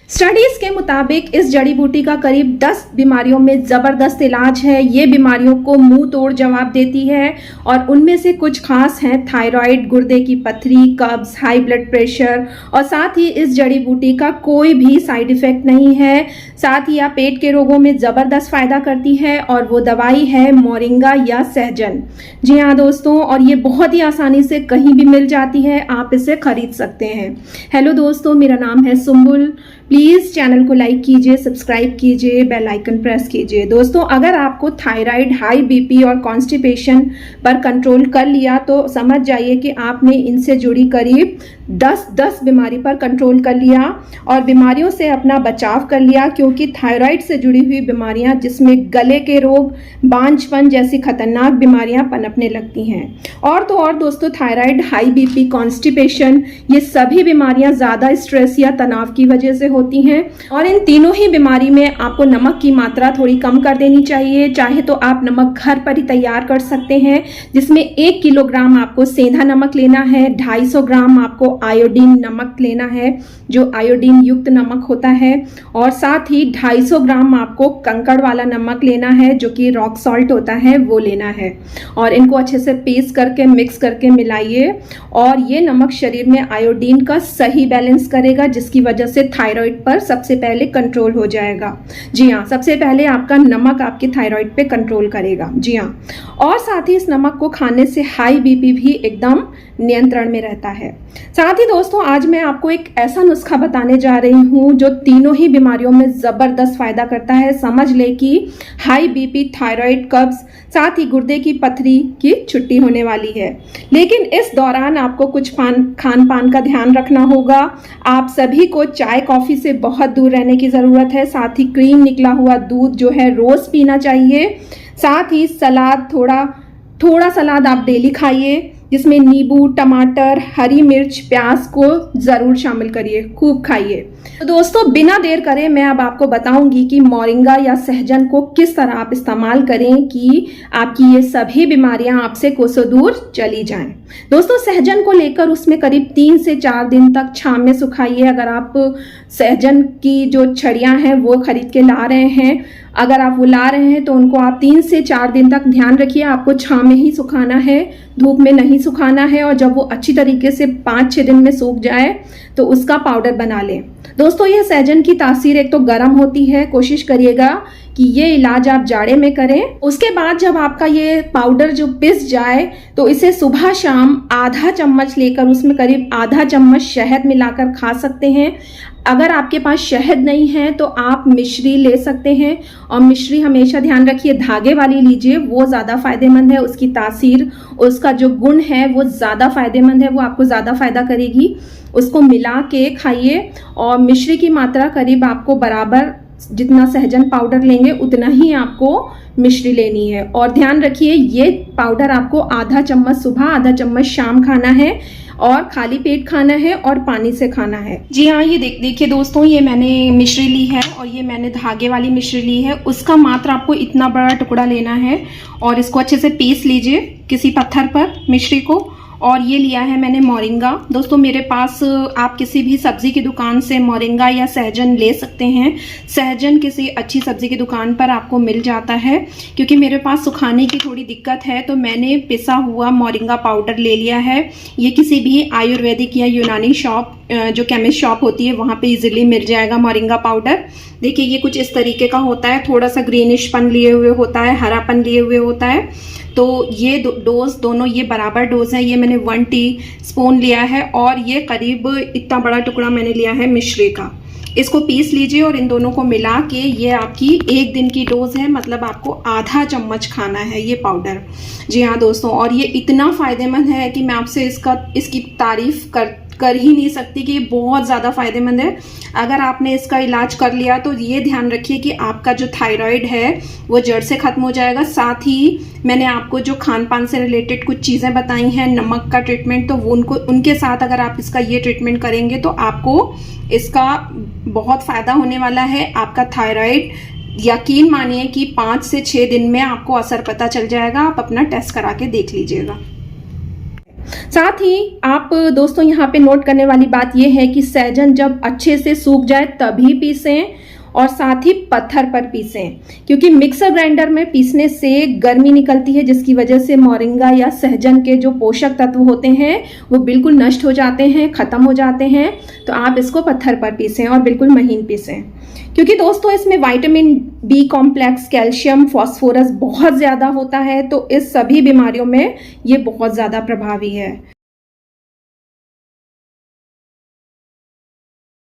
Studies के मुताबिक इस जड़ी बूटी का करीब 10 बीमारियों में ज़बरदस्त इलाज है। ये बीमारियों को मुंह तोड़ जवाब देती है और उनमें से कुछ खास हैं थायराइड, गुर्दे की पथरी, कब्ज, हाई ब्लड प्रेशर और साथ ही इस जड़ी बूटी का कोई भी साइड इफेक्ट नहीं है। साथ ही आप पेट के रोगों में ज़बरदस्त फ़ायदा करती है और वो दवाई है मोरिंगा या सहजन। जी हाँ दोस्तों, और ये बहुत ही आसानी से कहीं भी मिल जाती है, आप इसे खरीद सकते हैं। हेलो दोस्तों, मेरा नाम है सुम्बुल। प्लीज़ चैनल को लाइक कीजिए, सब्सक्राइब कीजिए, बेल आइकन प्रेस कीजिए। दोस्तों, अगर आपको थायराइड, हाई बीपी और कॉन्स्टिपेशन पर कंट्रोल कर लिया तो समझ जाइए कि आपने इनसे जुड़ी करीब 10 बीमारी पर कंट्रोल कर लिया और बीमारियों से अपना बचाव कर लिया, क्योंकि थायराइड से जुड़ी हुई बीमारियां जिसमें गले के रोग, बांझपन जैसी खतरनाक बीमारियां पनपने लगती हैं। और तो और दोस्तों, थायराइड, हाई बीपी, कॉन्स्टिपेशन ये सभी बीमारियां ज़्यादा स्ट्रेस या तनाव की वजह से होती हैं और इन तीनों ही बीमारी में आपको नमक की मात्रा थोड़ी कम कर देनी चाहिए। चाहे तो आप नमक घर पर ही तैयार कर सकते हैं, जिसमें 1 किलोग्राम आपको सेंधा नमक लेना है, 250 ग्राम आपको आयोडीन नमक लेना है जो आयोडीन युक्त नमक होता है, और साथ ही 250 ग्राम आपको कंकड़ वाला नमक लेना है जो कि रॉक सॉल्ट होता है, वो लेना है। और इनको अच्छे से पीस करके मिक्स करके मिलाइए और ये नमक शरीर में आयोडीन का सही बैलेंस करेगा, जिसकी वजह से थायराइड पर सबसे पहले कंट्रोल हो जाएगा। जी हाँ, सबसे पहले आपका नमक आपके थायराइड पे कंट्रोल करेगा। जी हाँ, और साथ ही इस नमक को खाने से हाई बीपी भी एकदम नियंत्रण में रहता है। साथ ही दोस्तों, आज मैं आपको एक ऐसा नुस्खा बताने जा रही हूँ जो तीनों ही बीमारियों में ज़बरदस्त फायदा करता है। समझ ले कि हाई बीपी, थायराइड, कब्ज, साथ ही गुर्दे की पथरी की छुट्टी होने वाली है। लेकिन इस दौरान आपको कुछ खान पान का ध्यान रखना होगा। आप सभी को चाय कॉफ़ी से बहुत दूर रहने की ज़रूरत है। साथ ही क्रीम निकला हुआ दूध जो है रोज़ पीना चाहिए। साथ ही सलाद, थोड़ा सलाद आप डेली खाइए, जिसमें नींबू, टमाटर, हरी मिर्च, प्याज को ज़रूर शामिल करिए, खूब खाइए। तो दोस्तों, बिना देर करे मैं अब आपको बताऊंगी कि मोरिंगा या सहजन को किस तरह आप इस्तेमाल करें कि आपकी ये सभी बीमारियां आपसे कोसों दूर चली जाएं। दोस्तों, सहजन को लेकर उसमें करीब 3 से 4 दिन तक छांव में सुखाइए। अगर आप सहजन की जो छड़ियां हैं वो खरीद के ला रहे हैं, अगर आप वो ला रहे हैं तो उनको आप 3 से 4 दिन तक ध्यान रखिए, आपको छांव में ही सुखाना है, धूप में नहीं सुखाना है। और जब वो अच्छी तरीके से 5-6 दिन में सूख जाए तो उसका पाउडर बना लें। दोस्तों, यह सहजन की तासीर एक तो गर्म होती है, कोशिश करिएगा कि ये इलाज आप जाड़े में करें। उसके बाद जब आपका ये पाउडर जो पिस जाए तो इसे सुबह शाम आधा चम्मच लेकर उसमें करीब आधा चम्मच शहद मिलाकर खा सकते हैं। अगर आपके पास शहद नहीं है तो आप मिश्री ले सकते हैं, और मिश्री हमेशा ध्यान रखिए धागे वाली लीजिए, वो ज़्यादा फायदेमंद है। उसकी तासीर, उसका जो गुण है वो ज़्यादा फायदेमंद है, वो आपको ज़्यादा फायदा करेगी। उसको मिला के खाइए और मिश्री की मात्रा करीब आपको बराबर, जितना सहजन पाउडर लेंगे उतना ही आपको मिश्री लेनी है। और ध्यान रखिए, ये पाउडर आपको आधा चम्मच सुबह, आधा चम्मच शाम खाना है और खाली पेट खाना है और पानी से खाना है। जी हाँ, ये देखिए दोस्तों, ये मैंने मिश्री ली है और ये मैंने धागे वाली मिश्री ली है। उसका मात्र आपको इतना बड़ा टुकड़ा लेना है और इसको अच्छे से पीस लीजिए किसी पत्थर पर मिश्री को। और ये लिया है मैंने मोरिंगा। दोस्तों, मेरे पास आप किसी भी सब्जी की दुकान से मोरिंगा या सहजन ले सकते हैं। सहजन किसी अच्छी सब्जी की दुकान पर आपको मिल जाता है। क्योंकि मेरे पास सुखाने की थोड़ी दिक्कत है तो मैंने पिसा हुआ मोरिंगा पाउडर ले लिया है। ये किसी भी आयुर्वेदिक या यूनानी शॉप, जो केमिस्ट शॉप होती है, वहाँ पे इजीली मिल जाएगा मोरिंगा पाउडर। देखिए, ये कुछ इस तरीके का होता है, थोड़ा सा ग्रीनिशपन लिए हुए होता है, हरापन लिए हुए होता है। तो ये डोज दोनों ये बराबर डोज है। ये मैंने 1 टीस्पून लिया है और ये करीब इतना बड़ा टुकड़ा मैंने लिया है मिश्री का। इसको पीस लीजिए और इन दोनों को मिला के, ये आपकी 1 दिन की डोज है, मतलब आपको आधा चम्मच खाना है ये पाउडर। जी हाँ दोस्तों, और ये इतना फायदेमंद है कि मैं आपसे इसकी तारीफ कर ही नहीं सकती कि ये बहुत ज़्यादा फायदेमंद है। अगर आपने इसका इलाज कर लिया तो ये ध्यान रखिए कि आपका जो थायराइड है वो जड़ से ख़त्म हो जाएगा। साथ ही मैंने आपको जो खान पान से रिलेटेड कुछ चीज़ें बताई हैं, नमक का ट्रीटमेंट, तो वो उनके साथ अगर आप इसका ये ट्रीटमेंट करेंगे तो आपको इसका बहुत फ़ायदा होने वाला है। आपका थायराइड, यकीन मानिए कि 5 से 6 दिन में आपको असर पता चल जाएगा। आप अपना टेस्ट करा के देख लीजिएगा। साथ ही आप दोस्तों यहाँ पे नोट करने वाली बात यह है कि सहजन जब अच्छे से सूख जाए तभी पीसें और साथ ही पत्थर पर पीसें, क्योंकि मिक्सर ग्राइंडर में पीसने से गर्मी निकलती है जिसकी वजह से मोरिंगा या सहजन के जो पोषक तत्व होते हैं वो बिल्कुल नष्ट हो जाते हैं, खत्म हो जाते हैं। तो आप इसको पत्थर पर पीसें और बिल्कुल महीन पीसें, क्योंकि दोस्तों इसमें vitamin B complex, calcium, phosphorus बहुत ज़्यादा होता है, तो इस सभी बीमारियों में ये बहुत ज़्यादा प्रभावी है।